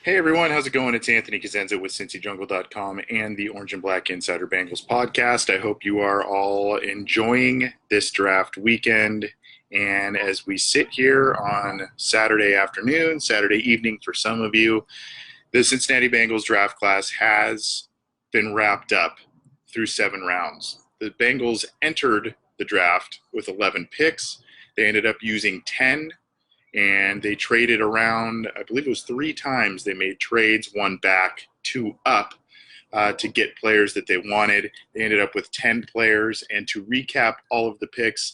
Hey everyone, how's it going? It's Anthony Cosenza with CincyJungle.com and the Orange and Black Insider Bengals podcast. I hope you are all enjoying this draft weekend. And as we sit here on Saturday afternoon, Saturday evening for some of you, the Cincinnati Bengals draft class has been wrapped up through 7 rounds. The Bengals entered the draft with 11 picks. They ended up using 10, and they traded around, I believe it was 3 times they made trades, one back, two up, to get players that they wanted. They ended up with 10 players. And to recap all of the picks,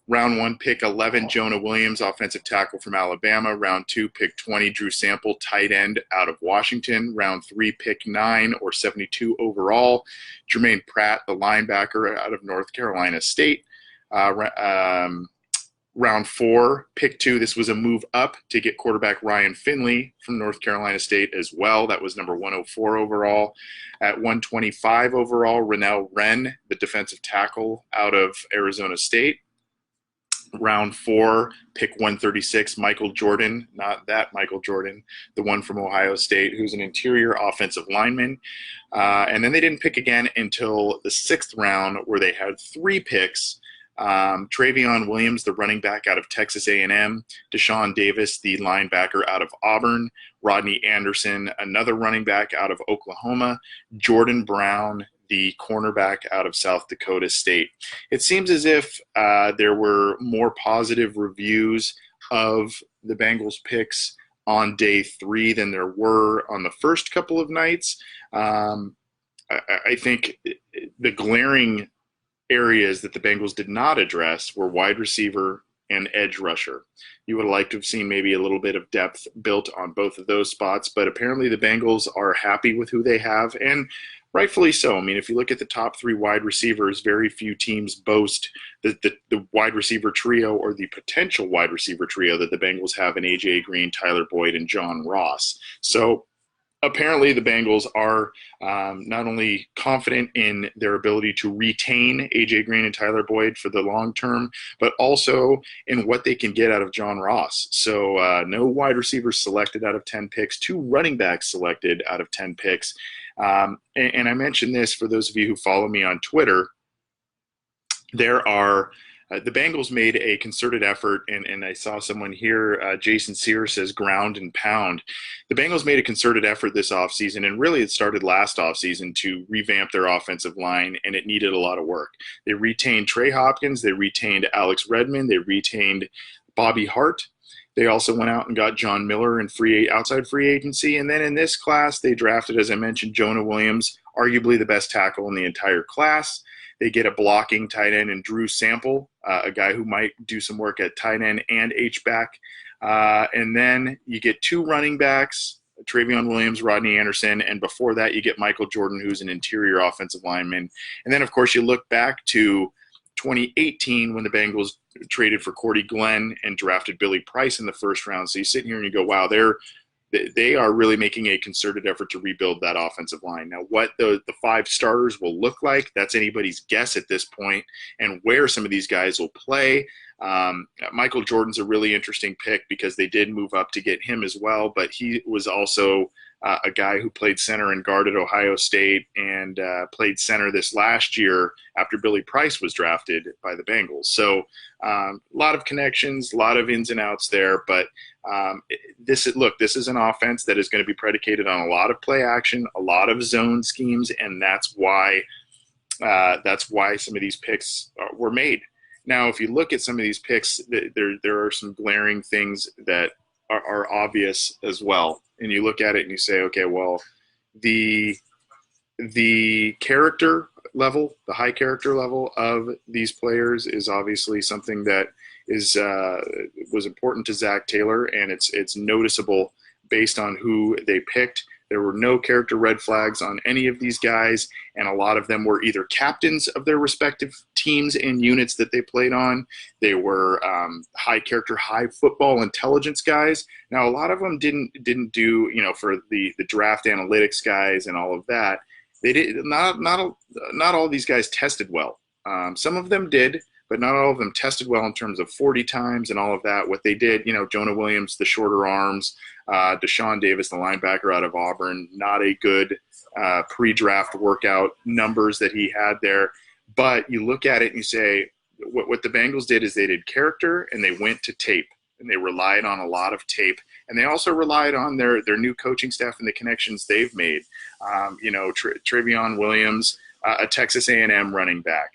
round 1, pick 11, Jonah Williams, offensive tackle from Alabama. Round 2, pick 20, Drew Sample, tight end out of Washington. Round 3, pick 9 or 72 overall, Jermaine Pratt, the linebacker out of North Carolina State. Round 4, pick 2, this was a move up to get quarterback Ryan Finley from North Carolina State as well. That was number 104 overall. At 125 overall, Rennell Wren, the defensive tackle out of Arizona State. Round 4, pick 136, Michael Jordan, not that Michael Jordan, the one from Ohio State, who's an interior offensive lineman. And then they didn't pick again until the 6th round, where they had 3 picks. Travion Williams, the running back out of Texas A&M, Deshaun Davis, the linebacker out of Auburn, Rodney Anderson, another running back out of Oklahoma, Jordan Brown, the cornerback out of South Dakota State. It seems as if there were more positive reviews of the Bengals picks on day 3 than there were on the first couple of nights. I think the glaring areas that the Bengals did not address were wide receiver and edge rusher. You would have liked to have seen maybe a little bit of depth built on both of those spots, but apparently the Bengals are happy with who they have, and rightfully so. I mean, if you look at the top 3 wide receivers, very few teams boast the wide receiver trio, or the potential wide receiver trio, that the Bengals have in A.J. Green, Tyler Boyd, and John Ross. So apparently the Bengals are not only confident in their ability to retain A.J. Green and Tyler Boyd for the long term, but also in what they can get out of John Ross. So no wide receivers selected out of 10 picks, 2 running backs selected out of 10 picks. And I mentioned this for those of you who follow me on Twitter. There are the Bengals made a concerted effort, and I saw someone here, Jason Sear says ground and pound. The Bengals made a concerted effort this offseason, and really it started last offseason, to revamp their offensive line, and it needed a lot of work. They retained Trey Hopkins, they retained Alex Redmond, they retained Bobby Hart. They also went out and got John Miller in outside free agency. And then in this class, they drafted, as I mentioned, Jonah Williams, arguably the best tackle in the entire class. They get a blocking tight end in Drew Sample, a guy who might do some work at tight end and H-back. And then you get 2 running backs, Travion Williams, Rodney Anderson, and before that you get Michael Jordan, who's an interior offensive lineman. And then, of course, you look back to 2018 when the Bengals traded for Cordy Glenn and drafted Billy Price in the first round. So you sit here and you go, wow, they are really making a concerted effort to rebuild that offensive line. Now, what the 5 starters will look like, that's anybody's guess at this point, and where some of these guys will play. Michael Jordan's a really interesting pick because they did move up to get him as well, but he was also a guy who played center and guard at Ohio State, and played center this last year after Billy Price was drafted by the Bengals. So a lot of connections, a lot of ins and outs there, but this is an offense that is going to be predicated on a lot of play action, a lot of zone schemes, and that's why some of these picks were made. Now, if you look at some of these picks, there are some glaring things that are obvious as well. And you look at it and you say, okay, well, the character level, the high character level of these players is obviously something that was important to Zac Taylor, and it's noticeable based on who they picked. There were no character red flags on any of these guys, and a lot of them were either captains of their respective teams and units that they played on. They were high character, high football intelligence guys. Now, a lot of them didn't do, for the draft analytics guys and all of that. They did not all these guys tested well. Some of them did, but not all of them tested well in terms of 40 times and all of that. What they did, Jonah Williams, the shorter arms, Deshaun Davis, the linebacker out of Auburn, not a good pre-draft workout numbers that he had there. But you look at it and you say, what the Bengals did is they did character and they went to tape. And they relied on a lot of tape. And they also relied on their new coaching staff and the connections they've made. Travion Williams, a Texas A&M running back.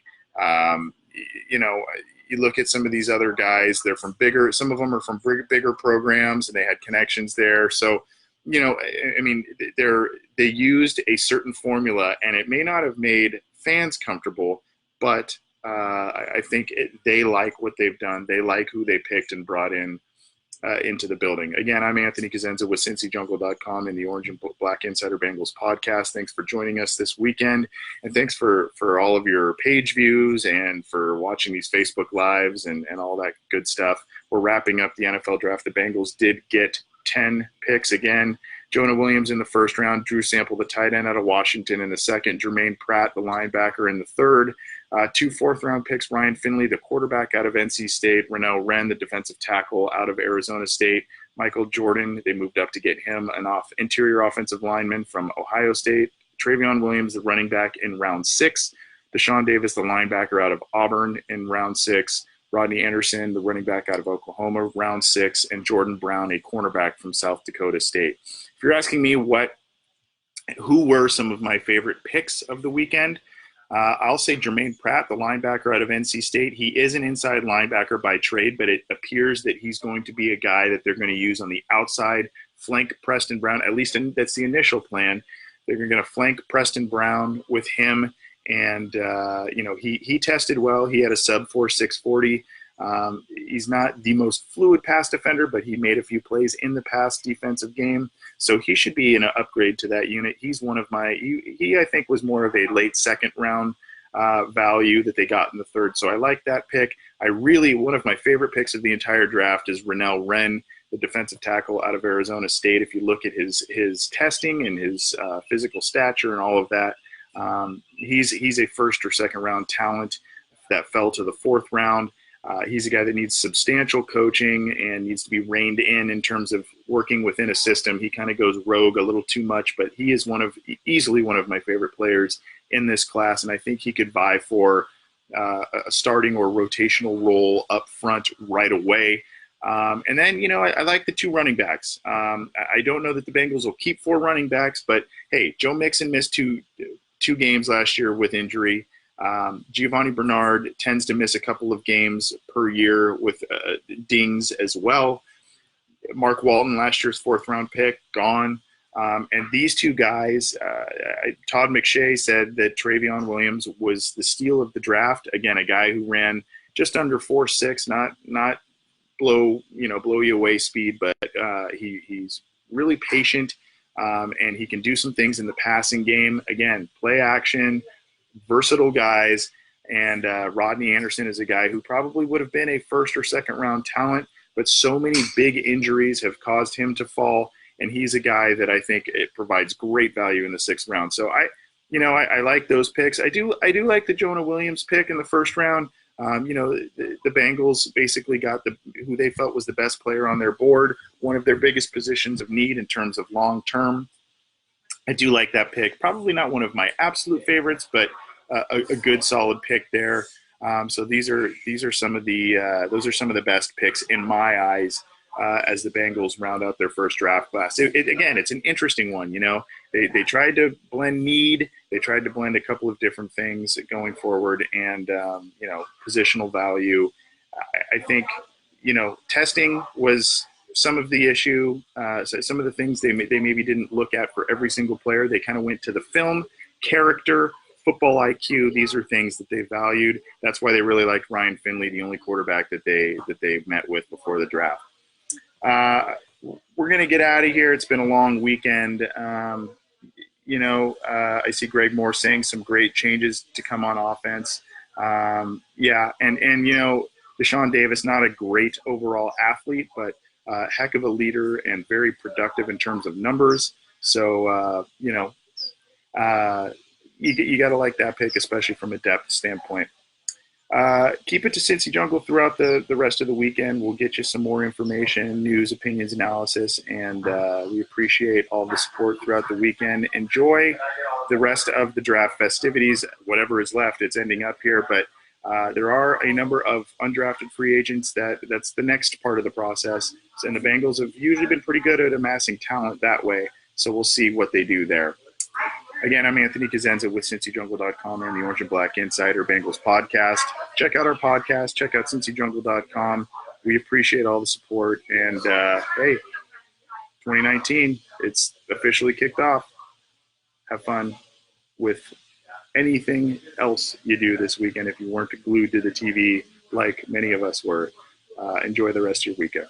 You look at some of these other guys, some of them are from bigger programs and they had connections there. So, they used a certain formula and it may not have made fans comfortable, but I think they like what they've done. They like who they picked and brought in into the building. Again, I'm Anthony Cosenza with CincyJungle.com and the Orange and Black Insider Bengals podcast. Thanks for joining us this weekend, and thanks for all of your page views and for watching these Facebook Lives and all that good stuff. We're wrapping up the NFL draft. The Bengals did get 10 picks again. Jonah Williams in the first round, Drew Sample, the tight end out of Washington in the second, Jermaine Pratt, the linebacker in the third, 2 fourth-round picks, Ryan Finley, the quarterback out of NC State, Renell Wren, the defensive tackle out of Arizona State, Michael Jordan, they moved up to get him, an interior offensive lineman from Ohio State, Travion Williams, the running back in round 6, Deshaun Davis, the linebacker out of Auburn in round 6, Rodney Anderson, the running back out of Oklahoma, round 6, and Jordan Brown, a cornerback from South Dakota State. If you're asking me who were some of my favorite picks of the weekend, I'll say Jermaine Pratt, the linebacker out of NC State. He is an inside linebacker by trade, but it appears that he's going to be a guy that they're going to use on the outside, flank Preston Brown. At least that's the initial plan. They're going to flank Preston Brown with him. And, he tested well. He had a sub-4 640. He's not the most fluid pass defender, but he made a few plays in the pass defensive game. So he should be an upgrade to that unit. He's one of he I think was more of a late second round value that they got in the third. So I like that pick. One of my favorite picks of the entire draft is Renell Wren, the defensive tackle out of Arizona State. If you look at his testing and his physical stature and all of that, he's a first or second round talent that fell to the fourth round. He's a guy that needs substantial coaching and needs to be reined in terms of working within a system. He kind of goes rogue a little too much, but he is easily one of my favorite players in this class, and I think he could vie for a starting or rotational role up front right away. And then, I like the 2 running backs. I don't know that the Bengals will keep 4 running backs, but hey, Joe Mixon missed two games last year with injury. Giovanni Bernard tends to miss a couple of games per year with dings as well. Mark Walton, last year's 4th-round pick, gone. And these 2 guys, Todd McShay said that Travion Williams was the steal of the draft. Again, a guy who ran just under 4.6, not blow you away speed, but he's really patient, and he can do some things in the passing game. Again, play action, versatile guys, and Rodney Anderson is a guy who probably would have been a first or second round talent, but so many big injuries have caused him to fall, and he's a guy that I think it provides great value in the 6th round. So I like those picks. I do like the Jonah Williams pick in the 1st round. The Bengals basically got who they felt was the best player on their board, one of their biggest positions of need in terms of long term. I do like that pick. Probably not one of my absolute favorites, but a good solid pick there. So those are some of the best picks in my eyes as the Bengals round out their first draft class. Again, it's an interesting one. They tried to blend need. They tried to blend a couple of different things going forward, and positional value. I think testing was some of the issue. So some of the things they maybe didn't look at for every single player. They kind of went to the film, character, football IQ. These are things that they valued. That's why they really liked Ryan Finley, the only quarterback that they met with before the draft. We're going to get out of here. It's been a long weekend. I see Greg Moore saying some great changes to come on offense. And Deshaun Davis, not a great overall athlete, but heck of a leader and very productive in terms of numbers. So, you got to like that pick, especially from a depth standpoint. Keep it to Cincy Jungle throughout the rest of the weekend. We'll get you some more information, news, opinions, analysis, and we appreciate all the support throughout the weekend. Enjoy the rest of the draft festivities, whatever is left. It's ending up here, but there are a number of undrafted free agents that's the next part of the process. And the Bengals have usually been pretty good at amassing talent that way, so we'll see what they do there. Again, I'm Anthony Cosenza with CincyJungle.com and the Orange and Black Insider Bengals podcast. Check out our podcast. Check out CincyJungle.com. We appreciate all the support. And, hey, 2019, it's officially kicked off. Have fun with anything else you do this weekend if you weren't glued to the TV like many of us were. Enjoy the rest of your weekend.